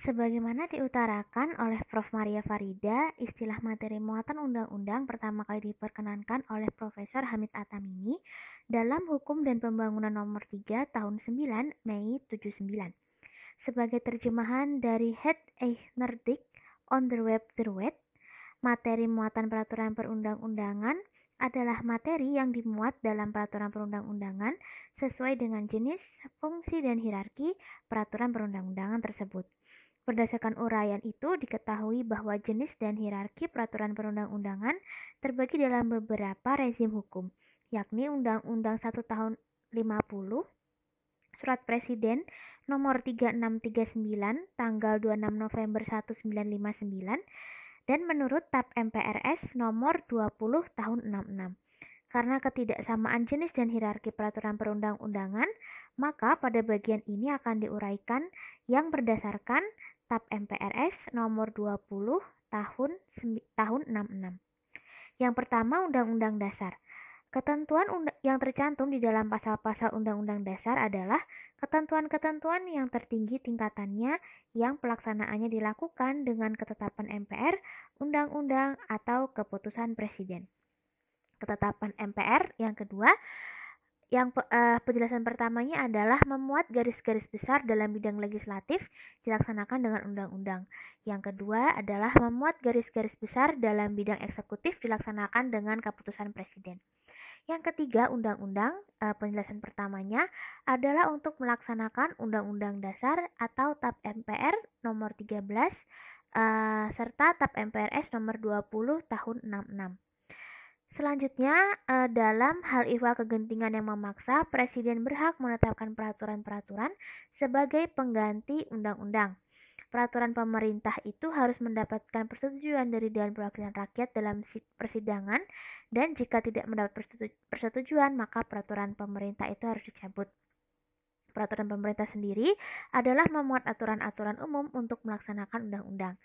Sebagaimana diutarakan oleh Prof. Maria Farida, istilah materi muatan undang-undang pertama kali diperkenankan oleh Profesor Hamid Atamimi dalam Hukum dan Pembangunan Nomor 3 Tahun 9 Mei 79. Sebagai terjemahan dari Het Eichnerdik Onderwerp der Wet, materi muatan peraturan perundang-undangan adalah materi yang dimuat dalam peraturan perundang-undangan sesuai dengan jenis, fungsi, dan hierarki peraturan perundang-undangan tersebut. Berdasarkan uraian itu, diketahui bahwa jenis dan hierarki peraturan perundang-undangan terbagi dalam beberapa rezim hukum, yakni Undang-Undang 1 Tahun 50, Surat Presiden Nomor 3639 Tanggal 26 November 1959, dan menurut TAP MPRS Nomor 20 Tahun 66. Karena ketidaksamaan jenis dan hierarki peraturan perundang-undangan, maka pada bagian ini akan diuraikan yang berdasarkan TAP MPRS Nomor 20 Tahun 66. Yang pertama, Undang-Undang Dasar. Ketentuan yang tercantum di dalam pasal-pasal Undang-Undang Dasar adalah ketentuan-ketentuan yang tertinggi tingkatannya yang pelaksanaannya dilakukan dengan ketetapan MPR, undang-undang, atau keputusan Presiden. Ketetapan MPR yang kedua, penjelasan pertamanya adalah memuat garis-garis besar dalam bidang legislatif dilaksanakan dengan undang-undang. Yang kedua adalah memuat garis-garis besar dalam bidang eksekutif dilaksanakan dengan keputusan Presiden. Yang ketiga, undang-undang, penjelasan pertamanya adalah untuk melaksanakan Undang-Undang Dasar atau TAP MPR nomor 13 serta TAP MPRS nomor 20 tahun 66. Selanjutnya, dalam hal ihwal kegentingan yang memaksa, Presiden berhak menetapkan peraturan-peraturan sebagai pengganti undang-undang. Peraturan pemerintah itu harus mendapatkan persetujuan dari Dewan Perwakilan Rakyat dalam persidangan, dan jika tidak mendapat persetujuan, maka peraturan pemerintah itu harus dicabut. Peraturan pemerintah sendiri adalah memuat aturan-aturan umum untuk melaksanakan undang-undang.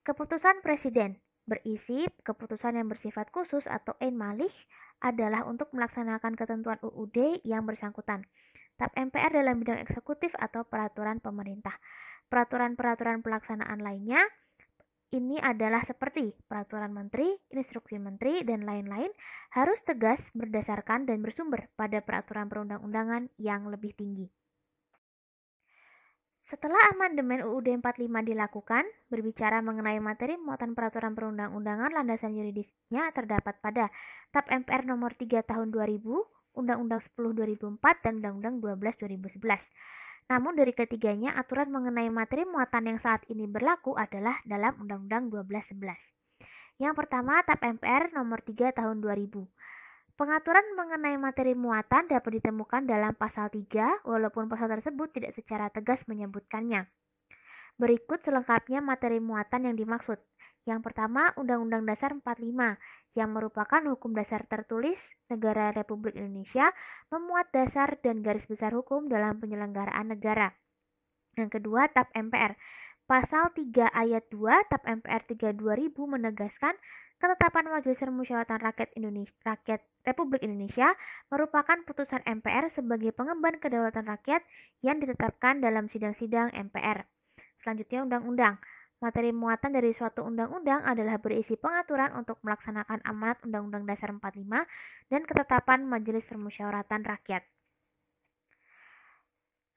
Keputusan Presiden berisi keputusan yang bersifat khusus atau ein malig adalah untuk melaksanakan ketentuan UUD yang bersangkutan. TAP MPR dalam bidang eksekutif atau peraturan pemerintah. Peraturan-peraturan pelaksanaan lainnya ini adalah seperti peraturan menteri, instruksi menteri, dan lain-lain harus tegas berdasarkan dan bersumber pada peraturan perundang-undangan yang lebih tinggi. Setelah amandemen UUD 45 dilakukan, berbicara mengenai materi muatan peraturan perundang-undangan, landasan yuridisnya terdapat pada TAP MPR nomor 3 tahun 2000, Undang-Undang 10 2004, dan Undang-Undang 12 2011. Namun dari ketiganya, aturan mengenai materi muatan yang saat ini berlaku adalah dalam Undang-Undang 1211. Yang pertama, TAP MPR nomor 3 tahun 2000. Pengaturan mengenai materi muatan dapat ditemukan dalam pasal 3, walaupun pasal tersebut tidak secara tegas menyebutkannya. Berikut selengkapnya materi muatan yang dimaksud. Yang pertama, Undang-Undang Dasar 45, yang merupakan hukum dasar tertulis Negara Republik Indonesia, memuat dasar dan garis besar hukum dalam penyelenggaraan negara. Yang kedua, TAP MPR. Pasal 3 ayat 2 TAP MPR 3 2000 menegaskan ketetapan Majelis Permusyawaratan Rakyat Republik Indonesia merupakan putusan MPR sebagai pengemban kedaulatan rakyat yang ditetapkan dalam sidang-sidang MPR. Selanjutnya, undang-undang. Materi muatan dari suatu undang-undang adalah berisi pengaturan untuk melaksanakan amanat Undang-Undang Dasar 45 dan ketetapan Majelis Permusyawaratan Rakyat.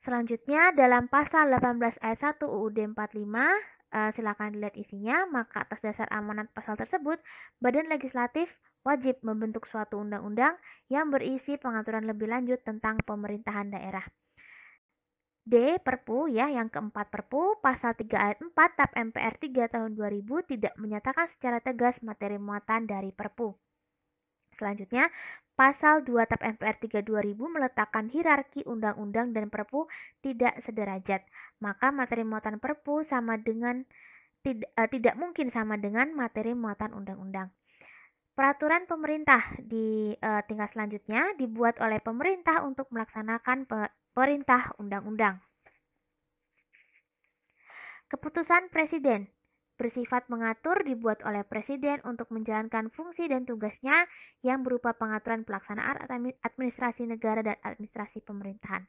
Selanjutnya, dalam pasal 18 ayat 1 UUD 45, silakan dilihat isinya, maka atas dasar amanat pasal tersebut, Badan Legislatif wajib membentuk suatu undang-undang yang berisi pengaturan lebih lanjut tentang pemerintahan daerah. D. Perpu, ya, yang keempat, Perpu pasal 3 ayat 4 TAP MPR 3 tahun 2000 tidak menyatakan secara tegas materi muatan dari Perpu. Selanjutnya, pasal 2 TAP MPR 3 2000 meletakkan hierarki undang-undang dan Perpu tidak sederajat. Maka materi muatan Perpu tidak mungkin sama dengan materi muatan undang-undang. Peraturan pemerintah di tingkat selanjutnya dibuat oleh pemerintah untuk melaksanakan perintah undang-undang. Keputusan Presiden bersifat mengatur, dibuat oleh Presiden untuk menjalankan fungsi dan tugasnya yang berupa pengaturan pelaksanaan administrasi negara dan administrasi pemerintahan.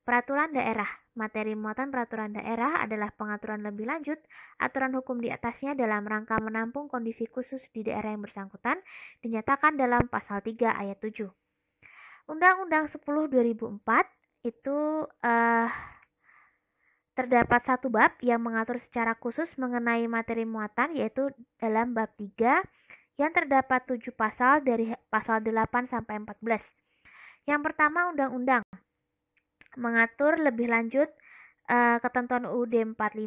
Peraturan daerah. Materi muatan peraturan daerah adalah pengaturan lebih lanjut aturan hukum di atasnya dalam rangka menampung kondisi khusus di daerah yang bersangkutan dinyatakan dalam pasal 3 ayat 7. Undang-Undang 10 2004 itu terdapat satu bab yang mengatur secara khusus mengenai materi muatan, yaitu dalam bab 3 yang terdapat 7 pasal dari pasal 8 sampai 14. Yang pertama, undang-undang mengatur lebih lanjut ketentuan UUD 45.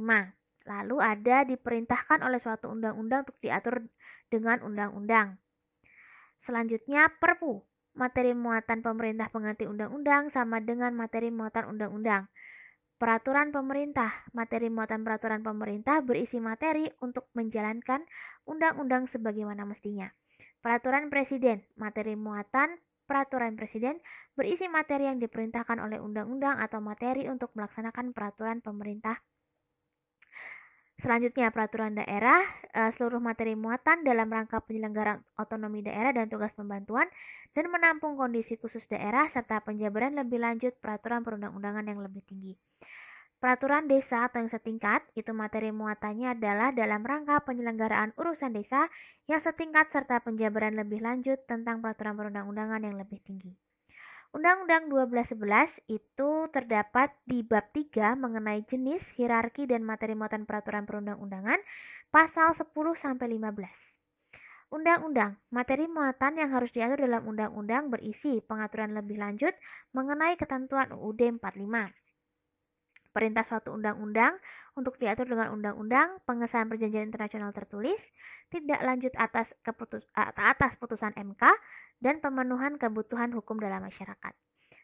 Lalu ada diperintahkan oleh suatu undang-undang untuk diatur dengan undang-undang. Selanjutnya, Perpu. Materi muatan pemerintah pengganti undang-undang sama dengan materi muatan undang-undang. Peraturan pemerintah. Materi muatan peraturan pemerintah berisi materi untuk menjalankan undang-undang sebagaimana mestinya. Peraturan presiden. Materi muatan peraturan presiden berisi materi yang diperintahkan oleh undang-undang atau materi untuk melaksanakan peraturan pemerintah. Selanjutnya, peraturan daerah, seluruh materi muatan dalam rangka penyelenggaraan otonomi daerah dan tugas pembantuan dan menampung kondisi khusus daerah serta penjabaran lebih lanjut peraturan perundang-undangan yang lebih tinggi. Peraturan desa atau yang setingkat, itu materi muatannya adalah dalam rangka penyelenggaraan urusan desa yang setingkat serta penjabaran lebih lanjut tentang peraturan perundang-undangan yang lebih tinggi. Undang-Undang 1211 itu terdapat di bab 3 mengenai jenis, hierarki, dan materi muatan peraturan perundang-undangan pasal 10 sampai 15. Undang-undang, materi muatan yang harus diatur dalam undang-undang berisi pengaturan lebih lanjut mengenai ketentuan UUD 45. Perintah suatu undang-undang untuk diatur dengan undang-undang, pengesahan perjanjian internasional tertulis, tidak lanjut atas putusan MK, dan pemenuhan kebutuhan hukum dalam masyarakat.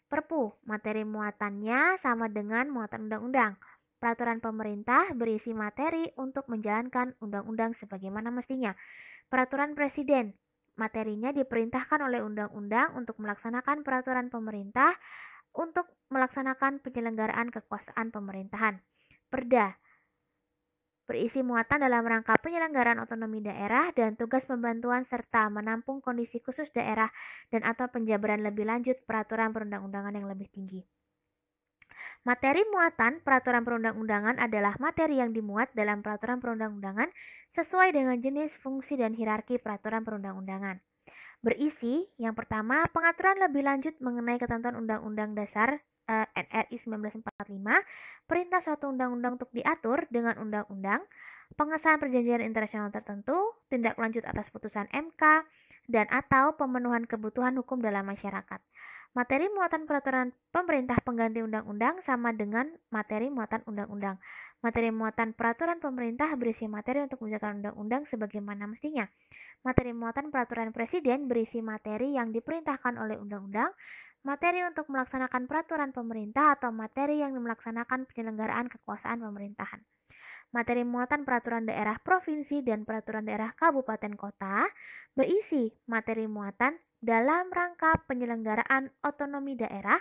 Perpu, materi muatannya sama dengan muatan undang-undang. Peraturan pemerintah berisi materi untuk menjalankan undang-undang sebagaimana mestinya. Peraturan presiden, materinya diperintahkan oleh undang-undang untuk melaksanakan peraturan pemerintah untuk melaksanakan penyelenggaraan kekuasaan pemerintahan. Perda berisi muatan dalam rangka penyelenggaraan otonomi daerah dan tugas pembantuan serta menampung kondisi khusus daerah dan atau penjabaran lebih lanjut peraturan perundang-undangan yang lebih tinggi. Materi muatan peraturan perundang-undangan adalah materi yang dimuat dalam peraturan perundang-undangan sesuai dengan jenis, fungsi, dan hierarki peraturan perundang-undangan. Berisi, yang pertama, pengaturan lebih lanjut mengenai ketentuan Undang-Undang Dasar NRI 1945, perintah suatu undang-undang untuk diatur dengan undang-undang, pengesahan perjanjian internasional tertentu, tindak lanjut atas putusan MK, dan atau pemenuhan kebutuhan hukum dalam masyarakat. Materi muatan peraturan pemerintah pengganti undang-undang sama dengan materi muatan undang-undang. Materi muatan peraturan pemerintah berisi materi untuk menjalankan undang-undang sebagaimana mestinya. Materi muatan peraturan presiden berisi materi yang diperintahkan oleh undang-undang, materi untuk melaksanakan peraturan pemerintah atau materi yang melaksanakan penyelenggaraan kekuasaan pemerintahan. Materi muatan peraturan daerah provinsi dan peraturan daerah kabupaten kota berisi materi muatan dalam rangka penyelenggaraan otonomi daerah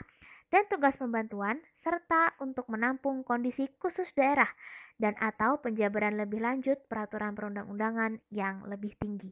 dan tugas pembantuan serta untuk menampung kondisi khusus daerah dan atau penjabaran lebih lanjut peraturan perundang-undangan yang lebih tinggi.